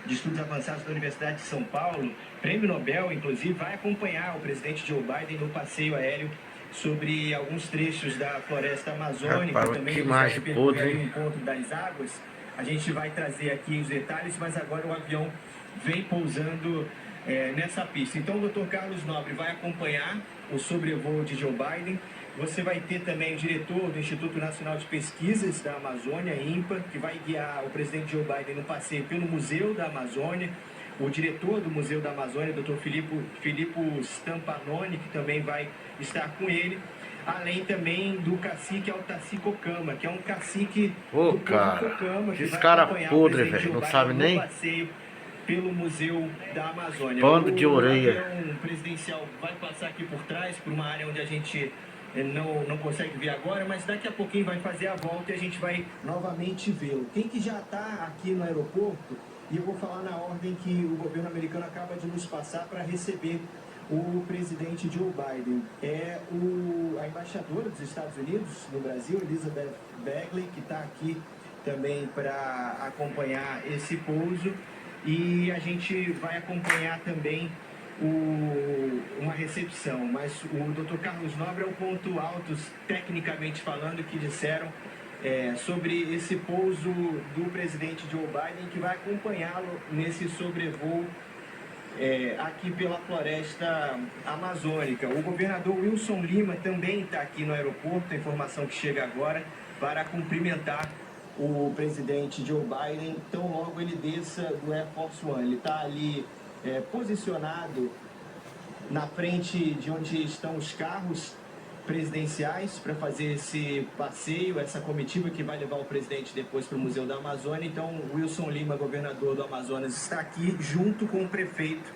de Estudos Avançados da Universidade de São Paulo, prêmio Nobel, inclusive, vai acompanhar o presidente Joe Biden no passeio aéreo sobre alguns trechos da floresta amazônica. Rapaz, Também que eles imagem devem podre, percorrer hein? o encontro das águas. A gente vai trazer aqui os detalhes, mas agora o avião vem pousando nessa pista. Então o Dr. Carlos Nobre vai acompanhar o sobrevoo de Joe Biden. Você vai ter também o diretor do Instituto Nacional de Pesquisas da Amazônia, INPA, que vai guiar o presidente Joe Biden no passeio pelo Museu da Amazônia. O diretor do Museu da Amazônia, Dr. Filippo Stampanoni, que também vai estar com ele. Além também do cacique Altaci Cocama, que é um cacique do povo Cocama, que esse vai cara acompanhar podre, o presidente velho, Joe não Biden sabe no nem passeio pelo Museu da Amazônia. bando de orelha. O avião presidencial vai passar aqui por trás, por uma área onde a gente não consegue ver agora, mas daqui a pouquinho vai fazer a volta e a gente vai novamente vê-lo. Quem que já está aqui no aeroporto, e eu vou falar na ordem que o governo americano acaba de nos passar para receber o presidente Joe Biden, é a embaixadora dos Estados Unidos no Brasil, Elizabeth Bagley, que está aqui também para acompanhar esse pouso. E a gente vai acompanhar também uma recepção, mas o Dr. Carlos Nobre é o ponto alto, tecnicamente falando, que disseram sobre esse pouso do presidente Joe Biden, que vai acompanhá-lo nesse sobrevoo aqui pela floresta amazônica. O governador Wilson Lima também está aqui no aeroporto, a informação que chega agora, para cumprimentar o presidente Joe Biden, tão logo ele desça do Air Force One. Ele está ali posicionado na frente de onde estão os carros presidenciais para fazer esse passeio, essa comitiva que vai levar o presidente depois para o Museu da Amazônia. Então, Wilson Lima, governador do Amazonas, está aqui junto com o prefeito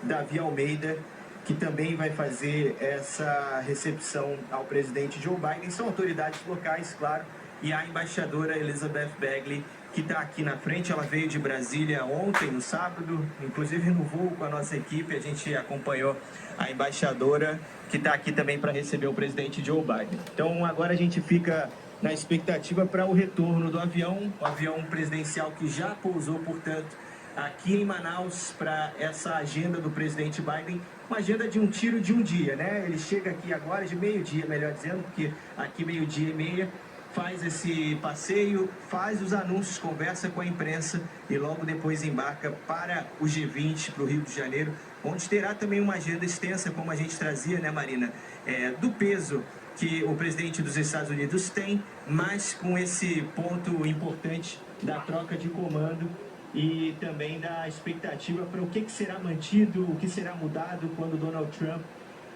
Davi Almeida, que também vai fazer essa recepção ao presidente Joe Biden. São autoridades locais, claro, e a embaixadora Elizabeth Bagley, que está aqui na frente. Ela veio de Brasília ontem, no sábado, inclusive no voo com a nossa equipe. A gente acompanhou a embaixadora, que está aqui também para receber o presidente Joe Biden. Então agora a gente fica na expectativa para o retorno do avião, o avião presidencial que já pousou, portanto, aqui em Manaus para essa agenda do presidente Biden, uma agenda de um tiro de um dia, né? Ele chega aqui agora de meio-dia, melhor dizendo, porque aqui meio-dia e meia, faz esse passeio, faz os anúncios, conversa com a imprensa e logo depois embarca para o G20, para o Rio de Janeiro, onde terá também uma agenda extensa, como a gente trazia, né, Marina, do peso que o presidente dos Estados Unidos tem, mas com esse ponto importante da troca de comando e também da expectativa para o que será mantido, o que será mudado quando Donald Trump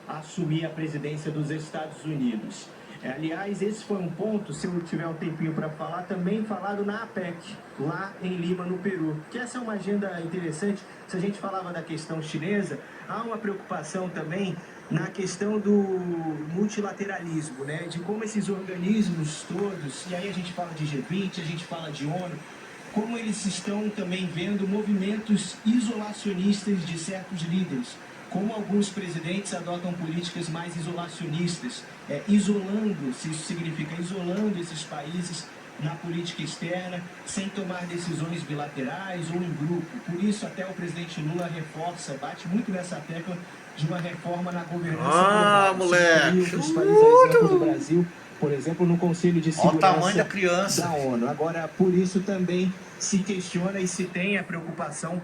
assumir a presidência dos Estados Unidos. Aliás, esse foi um ponto, se eu tiver um tempinho para falar, também falado na APEC, lá em Lima, no Peru. Que essa é uma agenda interessante. Se a gente falava da questão chinesa, há uma preocupação também na questão do multilateralismo, né? De como esses organismos todos, e aí a gente fala de G20, a gente fala de ONU, como eles estão também vendo movimentos isolacionistas de certos líderes, como alguns presidentes adotam políticas mais isolacionistas, isolando, se isso significa isolando esses países na política externa, sem tomar decisões bilaterais ou em grupo. Por isso até o presidente Lula reforça, bate muito nessa tecla de uma reforma na governança global. Moleque! Outros países, a exemplo do Brasil, por exemplo, no Conselho de Olha o tamanho da Segurança criança. da ONU. Agora, por isso também se questiona e se tem a preocupação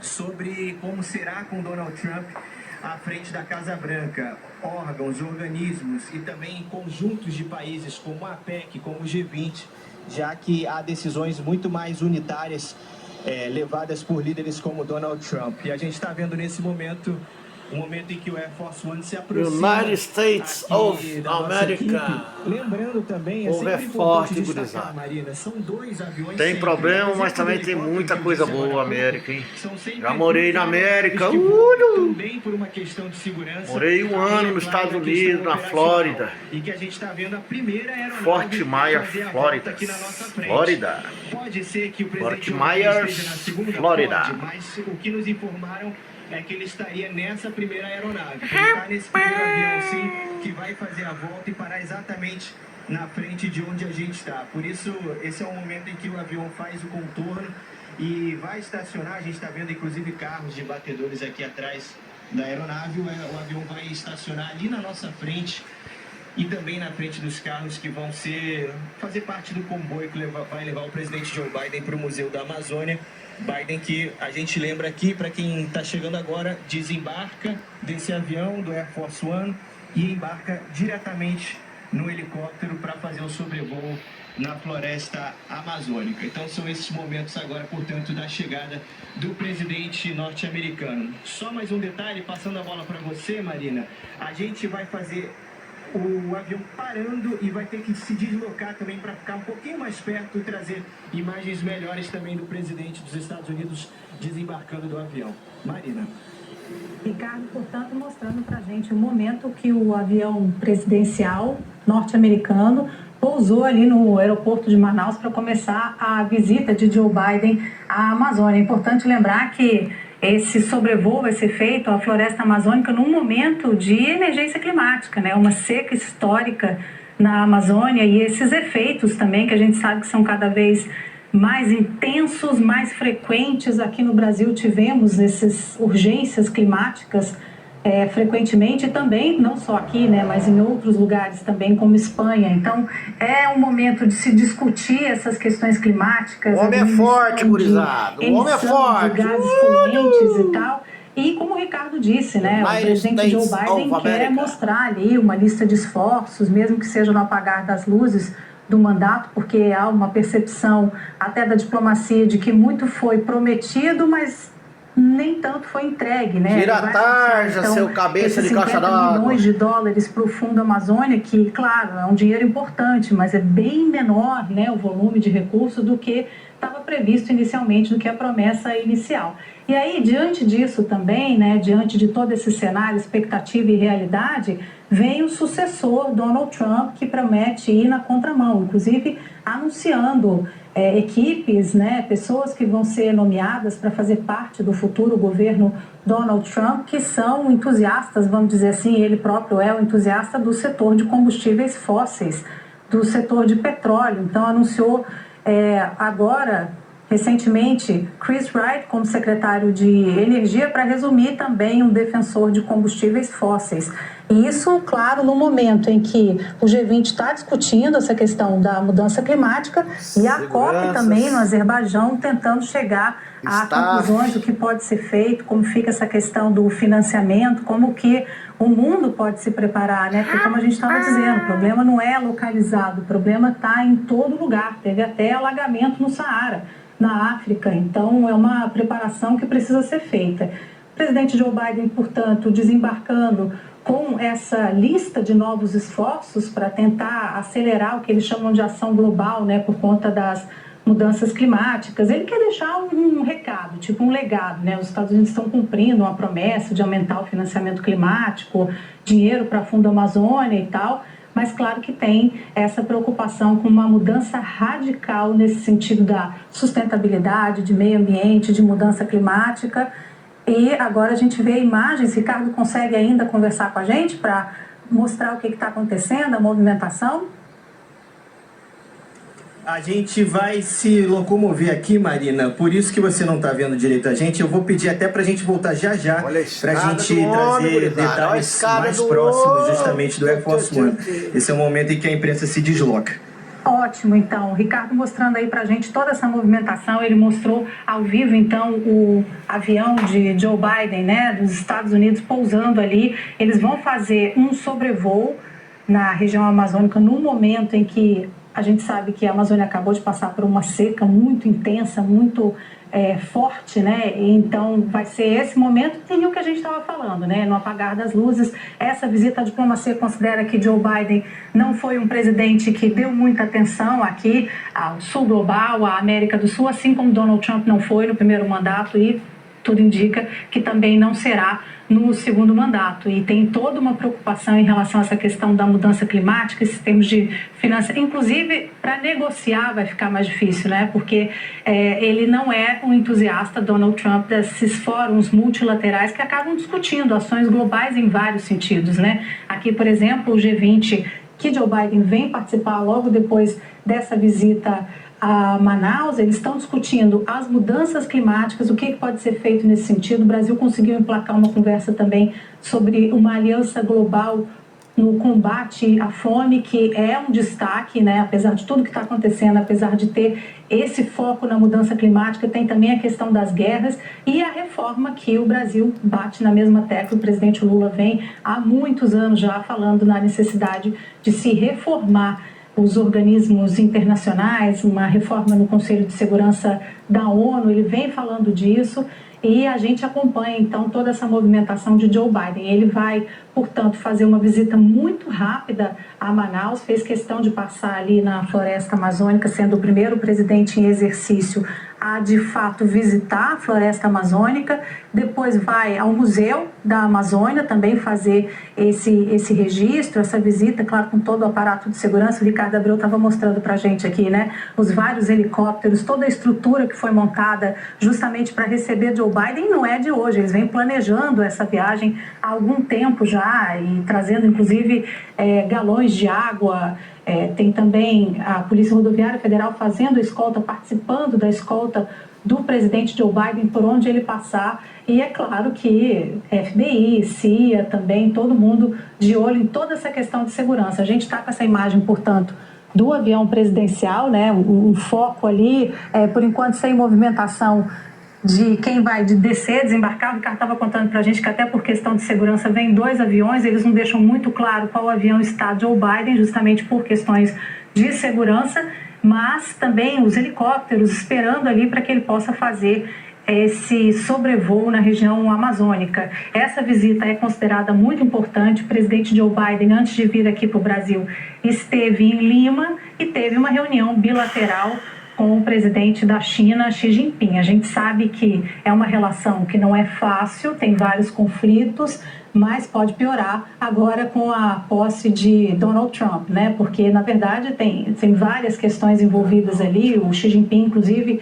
sobre como será com Donald Trump à frente da Casa Branca, órgãos, organismos e também conjuntos de países como a APEC, como o G20, já que há decisões muito mais unitárias levadas por líderes como Donald Trump. E a gente está vendo nesse momento um momento em que o Air Force One se aproxima United States of America. Lembrando também, Povo é forte, gurizada. Marina, são dois aviões. Tem problema, mas também tem muita coisa boa, América, hein? Já morei na América. Também por uma questão de segurança. Morei um ano nos Estados Unidos, na Flórida. E que a gente está vendo a primeira aeronave Fort Myers, Flórida. Flórida. Pode ser que o presidente Fort Myers, esteja na segunda, Flórida. pode, mas o que nos informaram é que ele estaria nessa primeira aeronave. Ele está nesse primeiro avião, sim, que vai fazer a volta e parar exatamente na frente de onde a gente está. Por isso, esse é o momento em que o avião faz o contorno e vai estacionar. A gente está vendo inclusive carros de batedores aqui atrás da aeronave. O avião vai estacionar ali na nossa frente e também na frente dos carros que vão fazer parte do comboio que vai levar o presidente Joe Biden para o Museu da Amazônia. Biden, que a gente lembra aqui, para quem está chegando agora, desembarca desse avião do Air Force One e embarca diretamente no helicóptero para fazer o sobrevoo na floresta amazônica. Então são esses momentos agora, portanto, da chegada do presidente norte-americano. Só mais um detalhe, passando a bola para você, Marina, a gente vai fazer o avião parando e vai ter que se deslocar também para ficar um pouquinho mais perto e trazer imagens melhores também do presidente dos Estados Unidos desembarcando do avião. Marina. Ricardo, portanto, mostrando para a gente o momento que o avião presidencial norte-americano pousou ali no aeroporto de Manaus para começar a visita de Joe Biden à Amazônia. É importante lembrar que esse sobrevoo vai ser feito à floresta amazônica num momento de emergência climática, né? Uma seca histórica na Amazônia e esses efeitos também que a gente sabe que são cada vez mais intensos, mais frequentes. Aqui no Brasil tivemos essas urgências climáticas frequentemente, também, não só aqui, né, mas em outros lugares também, como Espanha. Então, é um momento de se discutir essas questões climáticas. O homem é forte, gurizada. O homem é forte. De gases poluentes e tal. E como o Ricardo disse, né, o presidente Joe Biden quer mostrar ali uma lista de esforços, mesmo que seja no apagar das luzes do mandato, porque há uma percepção até da diplomacia de que muito foi prometido, mas nem tanto foi entregue, né? Tira a tarja, então, seu cabeça de caixa d'água. $50 milhões para o Fundo Amazônia, que, claro, é um dinheiro importante, mas é bem menor, né, o volume de recursos do que estava previsto inicialmente, do que a promessa inicial. E aí, diante disso também, né, diante de todo esse cenário, expectativa e realidade, vem o sucessor, Donald Trump, que promete ir na contramão, inclusive anunciando equipes, né, pessoas que vão ser nomeadas para fazer parte do futuro governo Donald Trump, que são entusiastas, vamos dizer assim, ele próprio é um entusiasta do setor de combustíveis fósseis, do setor de petróleo. Então, anunciou agora, recentemente, Chris Wright como secretário de Energia, para resumir também um defensor de combustíveis fósseis. E isso, claro, no momento em que o G20 está discutindo essa questão da mudança climática e a COP também no Azerbaijão tentando chegar a conclusões do que pode ser feito, como fica essa questão do financiamento, como que o mundo pode se preparar, né? Porque, como a gente estava dizendo, o problema não é localizado, o problema está em todo lugar. Teve até alagamento no Saara, na África. Então, é uma preparação que precisa ser feita. O presidente Joe Biden, portanto, desembarcando com essa lista de novos esforços para tentar acelerar o que eles chamam de ação global, né, por conta das mudanças climáticas. Ele quer deixar um recado, tipo um legado, né? Os Estados Unidos estão cumprindo uma promessa de aumentar o financiamento climático, dinheiro para Fundo Amazônia e tal, mas claro que tem essa preocupação com uma mudança radical nesse sentido da sustentabilidade, de meio ambiente, de mudança climática. E agora a gente vê imagens. Ricardo consegue ainda conversar com a gente para mostrar o que está acontecendo, a movimentação? A gente vai se locomover aqui, Marina, por isso que você não está vendo direito a gente. Eu vou pedir até para a gente voltar já para a gente trazer detalhes mais próximos justamente do Air Force One. Esse é o momento em que a imprensa se desloca. Ótimo, então. O Ricardo mostrando aí pra gente toda essa movimentação. Ele mostrou ao vivo, então, o avião de Joe Biden, né, dos Estados Unidos, pousando ali. Eles vão fazer um sobrevoo na região amazônica no momento em que a gente sabe que a Amazônia acabou de passar por uma seca muito intensa, muito forte, né? Então vai ser esse momento e o que a gente estava falando, né? No apagar das luzes, essa visita à diplomacia considera que Joe Biden não foi um presidente que deu muita atenção aqui ao sul global, à América do Sul, assim como Donald Trump não foi no primeiro mandato e tudo indica que também não será no segundo mandato. E tem toda uma preocupação em relação a essa questão da mudança climática, esses termos de finanças. Inclusive, para negociar vai ficar mais difícil, né? Porque ele não é um entusiasta, Donald Trump, desses fóruns multilaterais que acabam discutindo ações globais em vários sentidos, né? Aqui, por exemplo, o G20, que Joe Biden vem participar logo depois dessa visita a Manaus, eles estão discutindo as mudanças climáticas, o que pode ser feito nesse sentido. O Brasil conseguiu emplacar uma conversa também sobre uma aliança global no combate à fome, que é um destaque, né? Apesar de tudo que está acontecendo, apesar de ter esse foco na mudança climática, tem também a questão das guerras e a reforma que o Brasil bate na mesma tecla. O presidente Lula vem há muitos anos já falando na necessidade de se reformar os organismos internacionais, uma reforma no Conselho de Segurança da ONU, ele vem falando disso. E a gente acompanha, então, toda essa movimentação de Joe Biden. Ele vai, portanto, fazer uma visita muito rápida a Manaus, fez questão de passar ali na floresta amazônica, sendo o primeiro presidente em exercício a, de fato, visitar a floresta amazônica. Depois vai ao Museu da Amazônia também fazer esse registro, essa visita, claro, com todo o aparato de segurança. O Ricardo Abreu estava mostrando para a gente aqui, né, os vários helicópteros, toda a estrutura que foi montada justamente para receber Joe Biden. Não é de hoje, eles vêm planejando essa viagem há algum tempo já e trazendo, inclusive, galões de água. Tem também a Polícia Rodoviária Federal fazendo a escolta, participando da escolta do presidente Joe Biden por onde ele passar. E é claro que FBI, CIA também, todo mundo de olho em toda essa questão de segurança. A gente está com essa imagem, portanto, do avião presidencial, né? Um foco ali, por enquanto sem movimentação de quem vai descer, desembarcar. O Ricardo estava contando para a gente que até por questão de segurança vem 2 aviões, eles não deixam muito claro qual avião está Joe Biden, justamente por questões de segurança, mas também os helicópteros esperando ali para que ele possa fazer esse sobrevoo na região amazônica. Essa visita é considerada muito importante. O presidente Joe Biden, antes de vir aqui para o Brasil, esteve em Lima e teve uma reunião bilateral com o presidente da China, Xi Jinping. A gente sabe que é uma relação que não é fácil, tem vários conflitos, mas pode piorar agora com a posse de Donald Trump, né? Porque, na verdade, tem várias questões envolvidas ali. O Xi Jinping, inclusive,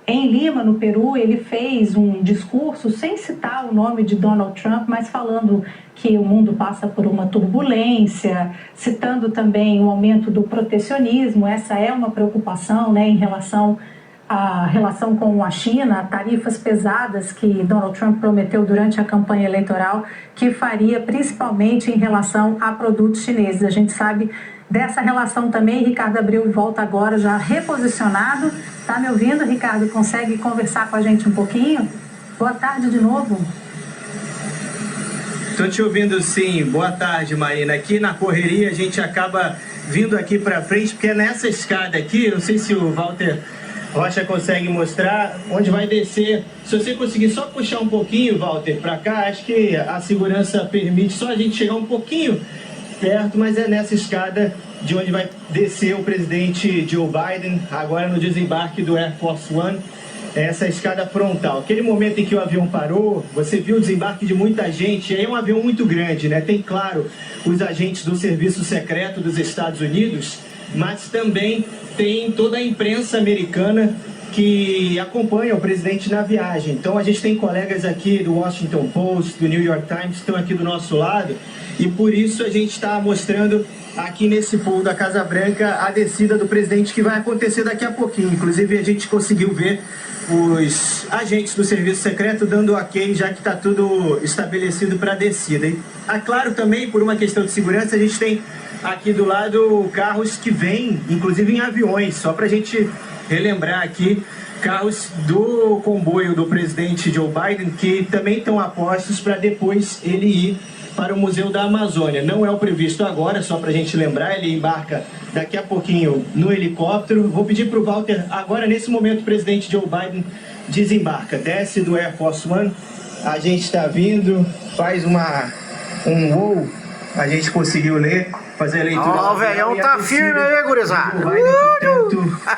em Lima, no Peru, ele fez um discurso sem citar o nome de Donald Trump, mas falando que o mundo passa por uma turbulência, citando também o aumento do protecionismo. Essa é uma preocupação, né, em relação à relação com a China, tarifas pesadas que Donald Trump prometeu durante a campanha eleitoral, que faria principalmente em relação a produtos chineses. A gente sabe dessa relação também. Ricardo Abreu volta agora já reposicionado. Tá me ouvindo, Ricardo? Consegue conversar com a gente um pouquinho? Boa tarde de novo. Estou te ouvindo sim. Boa tarde, Marina. Aqui na correria a gente acaba vindo aqui para frente, porque é nessa escada aqui, não sei se o Walter Rocha consegue mostrar, onde vai descer. Se você conseguir só puxar um pouquinho, Walter, para cá, acho que a segurança permite só a gente chegar um pouquinho perto, mas é nessa escada de onde vai descer o presidente Joe Biden, agora no desembarque do Air Force One, essa escada frontal. Aquele momento em que o avião parou, você viu o desembarque de muita gente, e aí é um avião muito grande, né? Tem, claro, os agentes do Serviço Secreto dos Estados Unidos, mas também tem toda a imprensa americana que acompanha o presidente na viagem. Então a gente tem colegas aqui do Washington Post, do New York Times, que estão aqui do nosso lado, e por isso a gente está mostrando aqui nesse pool da Casa Branca a descida do presidente, que vai acontecer daqui a pouquinho. Inclusive a gente conseguiu ver os agentes do Serviço Secreto dando ok, já que está tudo estabelecido para a descida. E, claro, também por uma questão de segurança, a gente tem aqui do lado carros que vêm, inclusive em aviões, só para a gente relembrar aqui, carros do comboio do presidente Joe Biden, que também estão a postos para depois ele ir para o Museu da Amazônia. Não é o previsto agora, só para a gente lembrar, ele embarca daqui a pouquinho no helicóptero. Vou pedir para o Walter, agora nesse momento o presidente Joe Biden desembarca, desce do Air Force One, a gente está vindo, faz um voo, a gente conseguiu ler, fazer a leitura. Ó, o velhão tá firme aí, gurizada.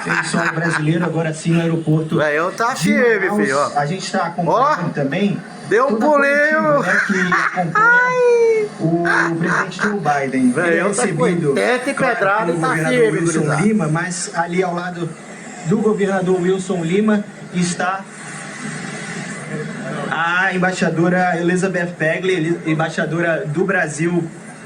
Tem solo brasileiro, agora sim no aeroporto. O velhão tá firme, filho. A gente está acompanhando também. Deu um pulinho, né, que acompanha o presidente Joe Biden. Ele é recebido teta e pedrada, pelo tá governador firme, Wilson gurizada. Lima, mas ali ao lado do governador Wilson Lima está a embaixadora Elizabeth Pegler, embaixadora do Brasil,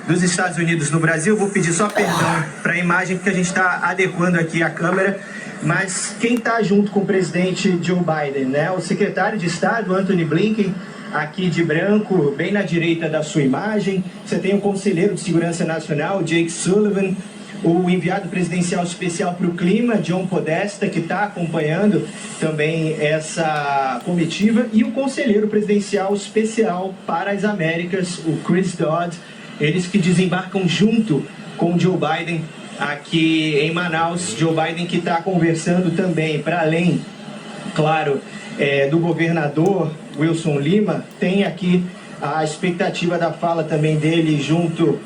dos Estados Unidos no Brasil. Vou pedir só perdão para a imagem, porque a gente está adequando aqui a câmera. mas quem está junto com o presidente Joe Biden, né? O secretário de Estado, Antony Blinken, aqui de branco, bem na direita da sua imagem. Você tem o conselheiro de Segurança Nacional, Jake Sullivan, o enviado presidencial especial para o clima, John Podesta, que está acompanhando também essa comitiva, e o conselheiro presidencial especial para as Américas, o Chris Dodd, eles que desembarcam junto com o Joe Biden aqui em Manaus. Joe Biden que está conversando também, para além, claro, do governador Wilson Lima, tem aqui a expectativa da fala também dele junto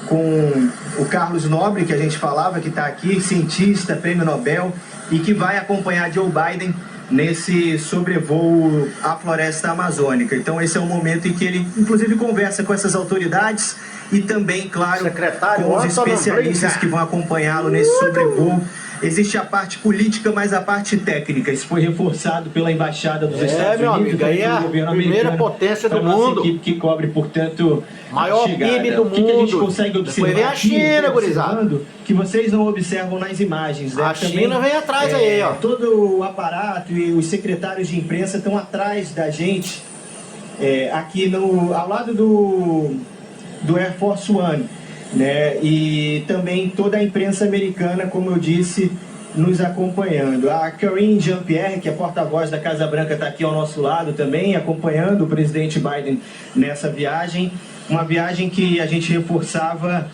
com o Carlos Nobre, que a gente falava, que está aqui, cientista, prêmio Nobel, e que vai acompanhar Joe Biden nesse sobrevoo à floresta amazônica. Então esse é o momento em que ele, inclusive, conversa com essas autoridades e também, claro, com os especialistas que vão acompanhá-lo nesse sobrevoo. Existe a parte política, mas a parte técnica. Isso foi reforçado pela Embaixada dos Estados meu Unidos. Amigo, aí é a primeira potência do mundo. Equipe que cobre, portanto, maior PIB do mundo. O que a gente consegue observar? Depois vem a China, gurizada. Que vocês não observam nas imagens, né? A China vem atrás aí, ó. Todo o aparato e os secretários de imprensa estão atrás da gente, aqui ao lado do Air Force One. Né? E também toda a imprensa americana, como eu disse, nos acompanhando. A Karine Jean-Pierre, que é porta-voz da Casa Branca, está aqui ao nosso lado também, acompanhando o presidente Biden nessa viagem. Uma viagem que a gente reforçava,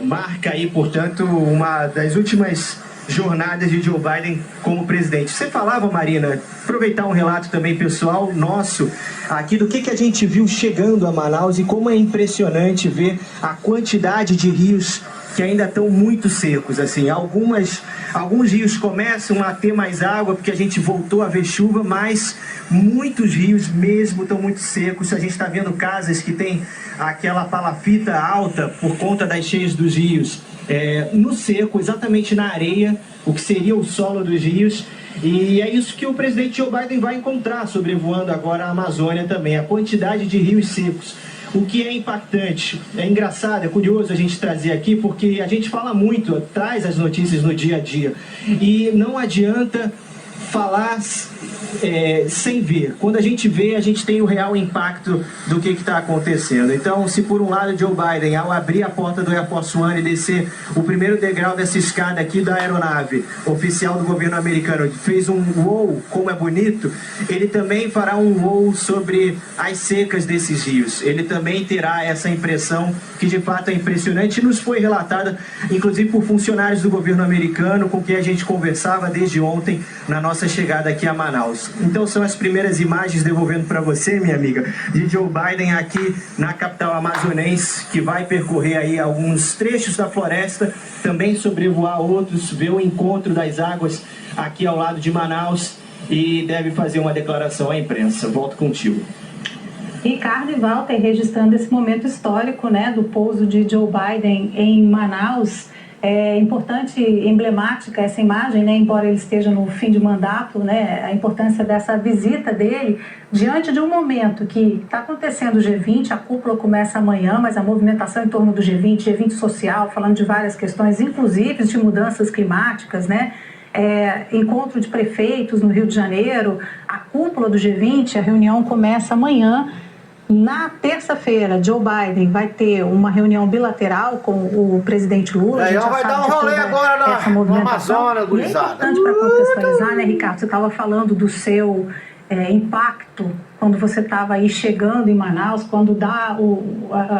marca aí, portanto, uma das últimas jornadas de Joe Biden como presidente. Você falava, Marina, aproveitar um relato também pessoal nosso aqui do que a gente viu chegando a Manaus e como é impressionante ver a quantidade de rios que ainda estão muito secos. Assim, alguns rios começam a ter mais água porque a gente voltou a ver chuva, mas muitos rios mesmo estão muito secos. A gente está vendo casas que tem aquela palafita alta por conta das cheias dos rios. No seco, exatamente na areia, o que seria o solo dos rios. E é isso que o presidente Joe Biden vai encontrar sobrevoando agora a Amazônia também, a quantidade de rios secos. O que é impactante, é engraçado, é curioso a gente trazer aqui, porque a gente fala muito, traz as notícias no dia a dia, e não adianta falar sem ver. Quando a gente vê, a gente tem o real impacto do que está acontecendo. Então, se por um lado Joe Biden, ao abrir a porta do Air Force One e descer o primeiro degrau dessa escada aqui da aeronave oficial do governo americano, fez um voo, como é bonito, ele também fará um voo sobre as secas desses rios. Ele também terá essa impressão que de fato é impressionante e nos foi relatada, inclusive por funcionários do governo americano com quem a gente conversava desde ontem na nossa chegada aqui a Manaus. Então são as primeiras imagens, devolvendo para você, minha amiga, de Joe Biden aqui na capital amazonense, que vai percorrer aí alguns trechos da floresta, também sobrevoar outros, ver o encontro das águas aqui ao lado de Manaus e deve fazer uma declaração à imprensa. Volto contigo. Ricardo e Walter registrando esse momento histórico, né, do pouso de Joe Biden em Manaus. É importante, emblemática essa imagem, né, embora ele esteja no fim de mandato, né, a importância dessa visita dele diante de um momento que está acontecendo o G20, a cúpula começa amanhã, mas a movimentação em torno do G20 social, falando de várias questões, inclusive de mudanças climáticas, né, encontro de prefeitos no Rio de Janeiro, a cúpula do G20, a reunião começa amanhã. Na terça-feira, Joe Biden vai ter uma reunião bilateral com o presidente Lula. Aí vai dar um rolê agora na Amazônia, gurizada. É importante para contextualizar, né, Ricardo? Você estava falando do seu impacto quando você estava aí chegando em Manaus, quando dá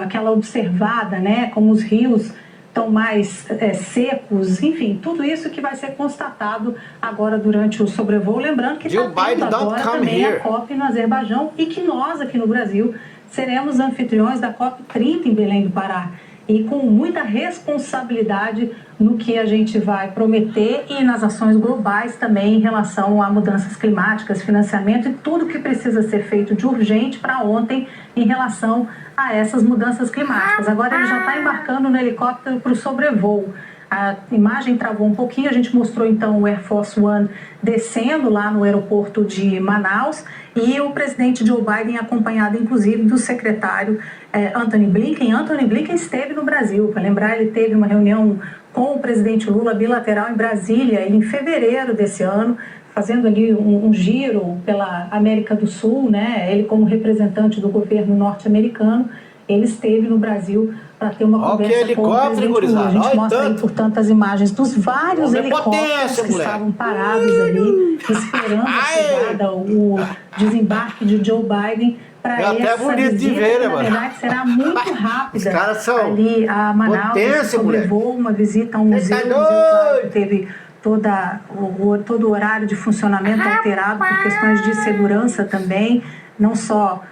aquela observada, né, como os rios estão mais secos, enfim, tudo isso que vai ser constatado agora durante o sobrevoo. Lembrando que está tendo agora também a COP no Azerbaijão e que nós aqui no Brasil seremos anfitriões da COP30 em Belém do Pará. E com muita responsabilidade no que a gente vai prometer e nas ações globais também em relação a mudanças climáticas, financiamento e tudo que precisa ser feito de urgente para ontem em relação a essas mudanças climáticas. Agora ele já está embarcando no helicóptero para o sobrevoo. A imagem travou um pouquinho, a gente mostrou então o Air Force One descendo lá no aeroporto de Manaus e o presidente Joe Biden acompanhado inclusive do secretário Antony Blinken. Antony Blinken esteve no Brasil, para lembrar, ele teve uma reunião com o presidente Lula bilateral em Brasília em fevereiro desse ano, fazendo ali um giro pela América do Sul, né? Ele como representante do governo norte-americano, ele esteve no Brasil para ter uma conversa com o presidente Lula. A gente mostra aí, portanto, as imagens dos vários helicópteros que estavam parados ali, esperando a chegada, o desembarque de Joe Biden para essa visita, que na verdade será muito rápida. Ali a Manaus sobrevoou uma visita a um museu, que teve todo o horário de funcionamento alterado por questões de segurança também, não só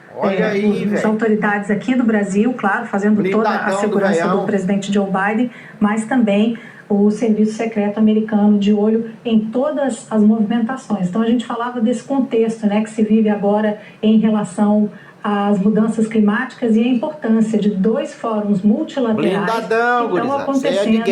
as autoridades aqui do Brasil, claro, fazendo toda a segurança do presidente Joe Biden, mas também o Serviço Secreto americano de olho em todas as movimentações. Então a gente falava desse contexto, né, que se vive agora em relação às mudanças climáticas e a importância de 2 fóruns multilaterais que estão acontecendo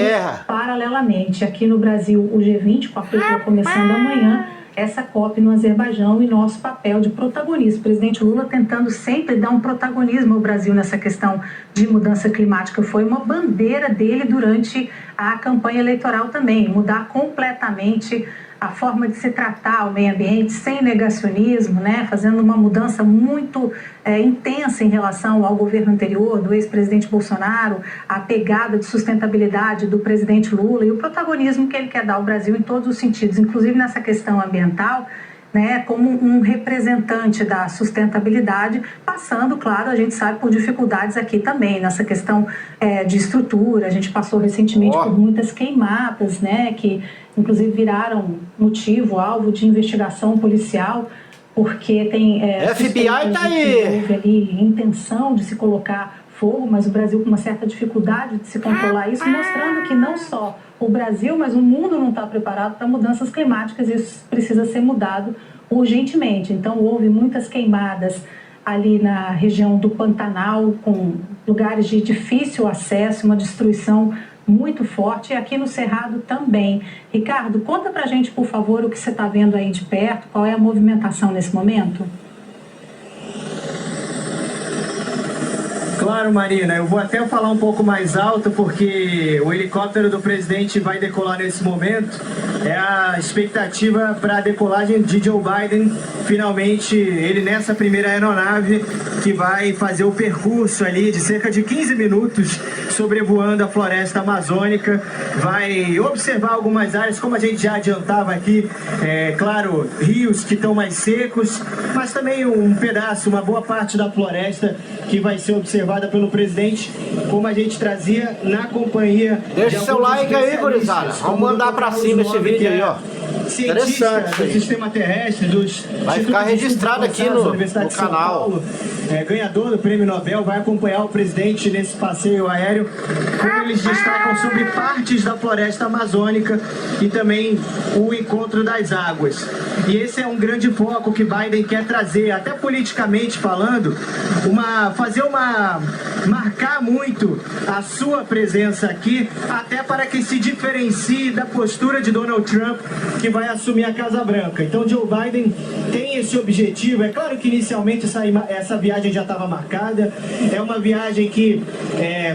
paralelamente. Aqui no Brasil, o G20, com a cúpula começando amanhã, essa COP no Azerbaijão e nosso papel de protagonista. O presidente Lula tentando sempre dar um protagonismo ao Brasil nessa questão de mudança climática. Foi uma bandeira dele durante a campanha eleitoral também, mudar completamente a forma de se tratar o meio ambiente sem negacionismo, né? Fazendo uma mudança muito intensa em relação ao governo anterior, do ex-presidente Bolsonaro, a pegada de sustentabilidade do presidente Lula e o protagonismo que ele quer dar ao Brasil em todos os sentidos, inclusive nessa questão ambiental, né, como um representante da sustentabilidade, passando, claro, a gente sabe, por dificuldades aqui também, nessa questão de estrutura. A gente passou recentemente por muitas queimadas, né, que inclusive viraram motivo, alvo de investigação policial, porque tem FBI tá aí. Houve ali intenção de se colocar fogo, mas o Brasil com uma certa dificuldade de se controlar isso, mostrando que não só o Brasil, mas o mundo não está preparado para mudanças climáticas, e isso precisa ser mudado urgentemente. Então houve muitas queimadas ali na região do Pantanal, com lugares de difícil acesso, uma destruição muito forte, e aqui no Cerrado também. Ricardo, conta pra gente, por favor, o que você está vendo aí de perto, qual é a movimentação nesse momento? Claro, Marina, eu vou até falar um pouco mais alto, porque o helicóptero do presidente vai decolar nesse momento. É a expectativa para a decolagem de Joe Biden, finalmente ele nessa primeira aeronave que vai fazer o percurso ali de cerca de 15 minutos sobrevoando a floresta amazônica, vai observar algumas áreas, como a gente já adiantava aqui, claro, rios que estão mais secos, mas também um pedaço, uma boa parte da floresta que vai ser observada pelo presidente, como a gente trazia na companhia. Deixa seu like aí, gurizada. Vamos mandar pra cima esse vídeo aí, ó. Cientista do sistema terrestre, vai ficar registrado aqui no canal. Ganhador do Prêmio Nobel, vai acompanhar o presidente nesse passeio aéreo, como eles destacam sobre partes da floresta amazônica e também o encontro das águas. E esse é um grande foco que Biden quer trazer, até politicamente falando, marcar muito a sua presença aqui, até para que se diferencie da postura de Donald Trump, que vai assumir a Casa Branca. Então Joe Biden tem esse objetivo. É claro que inicialmente essa viagem já estava marcada, é uma viagem que,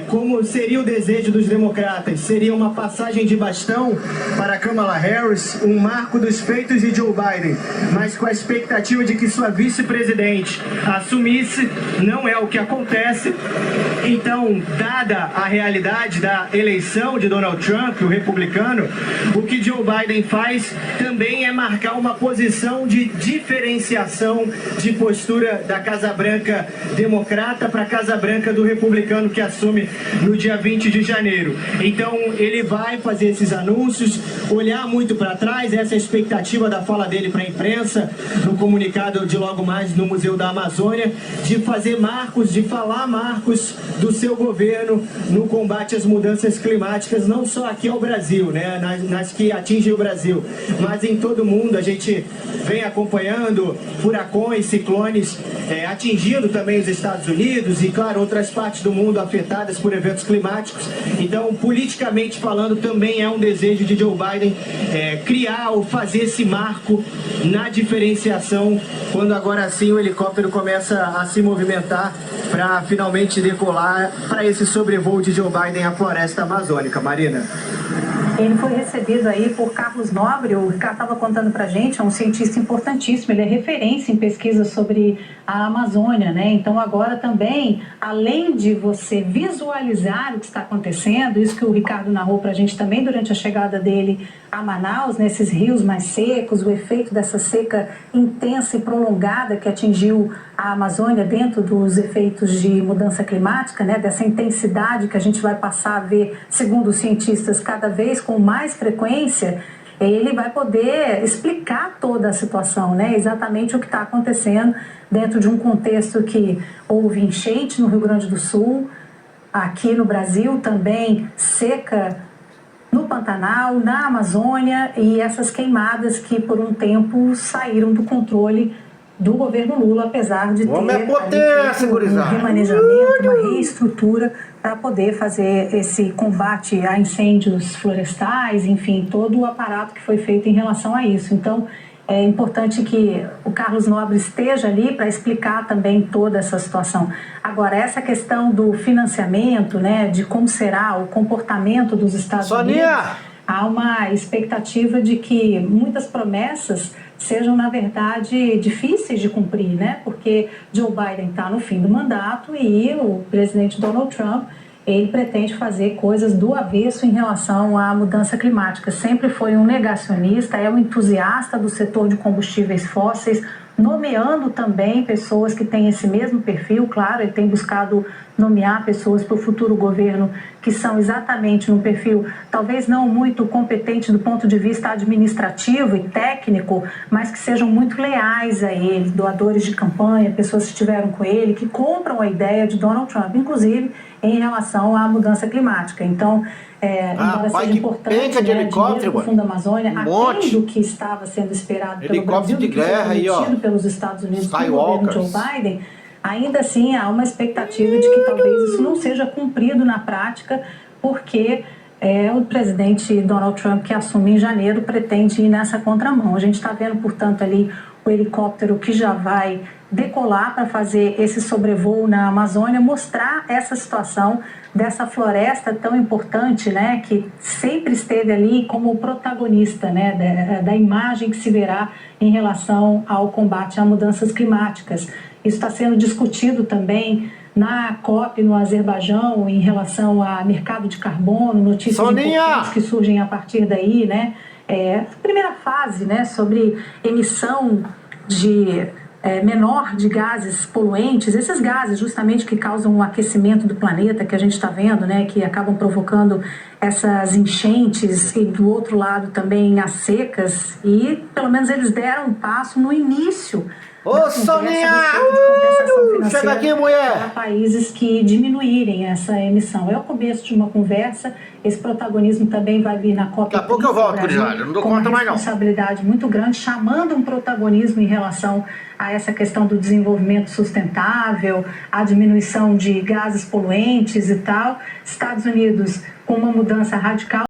como seria o desejo dos democratas, seria uma passagem de bastão para Kamala Harris, um marco dos feitos de Joe Biden, mas com a expectativa de que sua vice-presidente assumisse. Não é o que acontece. Então, dada a realidade da eleição de Donald Trump, o republicano, o que Joe Biden faz também é marcar uma posição de diferenciação de postura da Casa Branca democrata para a Casa Branca do republicano, que assume no dia 20 de janeiro. Então, ele vai fazer esses anúncios, olhar muito para trás, essa é a expectativa da fala dele para a imprensa, no comunicado de logo mais no Museu da Amazônia, de fazer marcos, de falar marcos do seu governo no combate às mudanças climáticas, não só aqui ao Brasil, né, nas que atingem o Brasil, mas em todo o mundo a gente vem acompanhando furacões, ciclones, atingindo também os Estados Unidos e, claro, outras partes do mundo afetadas por eventos climáticos. Então, politicamente falando, também é um desejo de Joe Biden criar ou fazer esse marco na diferenciação, quando agora sim o helicóptero começa a se movimentar para finalmente decolar para esse sobrevoo de Joe Biden à floresta amazônica. Marina. Ele foi recebido aí por Carlos Nobre, o Ricardo estava contando para a gente, é um cientista importantíssimo, ele é referência em pesquisa sobre a Amazônia, né? Então agora também, além de você visualizar o que está acontecendo, isso que o Ricardo narrou para a gente também durante a chegada dele a Manaus, nesses rios mais secos, o efeito dessa seca intensa e prolongada que atingiu a Amazônia dentro dos efeitos de mudança climática, né? Dessa intensidade que a gente vai passar a ver, segundo os cientistas, cada vez com mais frequência, ele vai poder explicar toda a situação, né? Exatamente o que está acontecendo dentro de um contexto que houve enchente no Rio Grande do Sul, aqui no Brasil também seca no Pantanal, na Amazônia, e essas queimadas que por um tempo saíram do controle do governo Lula, apesar de ter um remanejamento, uma reestrutura para poder fazer esse combate a incêndios florestais, enfim, todo o aparato que foi feito em relação a isso. Então, é importante que o Carlos Nobre esteja ali para explicar também toda essa situação. Agora, essa questão do financiamento, né, de como será o comportamento dos Estados Unidos, há uma expectativa de que muitas promessas sejam, na verdade, difíceis de cumprir, né? Porque Joe Biden está no fim do mandato e o presidente Donald Trump, ele pretende fazer coisas do avesso em relação à mudança climática. Sempre foi um negacionista, é um entusiasta do setor de combustíveis fósseis, nomeando também pessoas que têm esse mesmo perfil. Claro, ele tem buscado nomear pessoas para o futuro governo que são exatamente no perfil, talvez não muito competente do ponto de vista administrativo e técnico, mas que sejam muito leais a ele, doadores de campanha, pessoas que estiveram com ele, que compram a ideia de Donald Trump, inclusive em relação à mudança climática. Então, embora seja importante, né, dinheiro do Fundo Amazônia, aquém do que estava sendo esperado pelo Brasil, do que foi prometido pelos Estados Unidos pelo governo Joe Biden, ainda assim há uma expectativa de que talvez isso não seja cumprido na prática, porque o presidente Donald Trump, que assume em janeiro, pretende ir nessa contramão. A gente está vendo, portanto, ali o helicóptero que já vai decolar para fazer esse sobrevoo na Amazônia, mostrar essa situação dessa floresta tão importante, né, que sempre esteve ali como protagonista, né, da imagem que se verá em relação ao combate a mudanças climáticas. Isso está sendo discutido também na COP no Azerbaijão em relação a mercado de carbono, notícias importantes que surgem a partir daí, né? A primeira fase, né, sobre emissão de menor de gases poluentes, esses gases justamente que causam o aquecimento do planeta, que a gente está vendo, né, que acabam provocando essas enchentes e do outro lado também as secas, e pelo menos eles deram um passo no início. Ô, Soninha! Chega aqui, mulher! Para países que diminuírem essa emissão. É o começo de uma conversa. Esse protagonismo também vai vir na COP. Daqui a pouco eu volto, Grisalho. Não dou conta mais não. Com uma responsabilidade muito grande, chamando um protagonismo em relação a essa questão do desenvolvimento sustentável, a diminuição de gases poluentes e tal. Estados Unidos com uma mudança radical.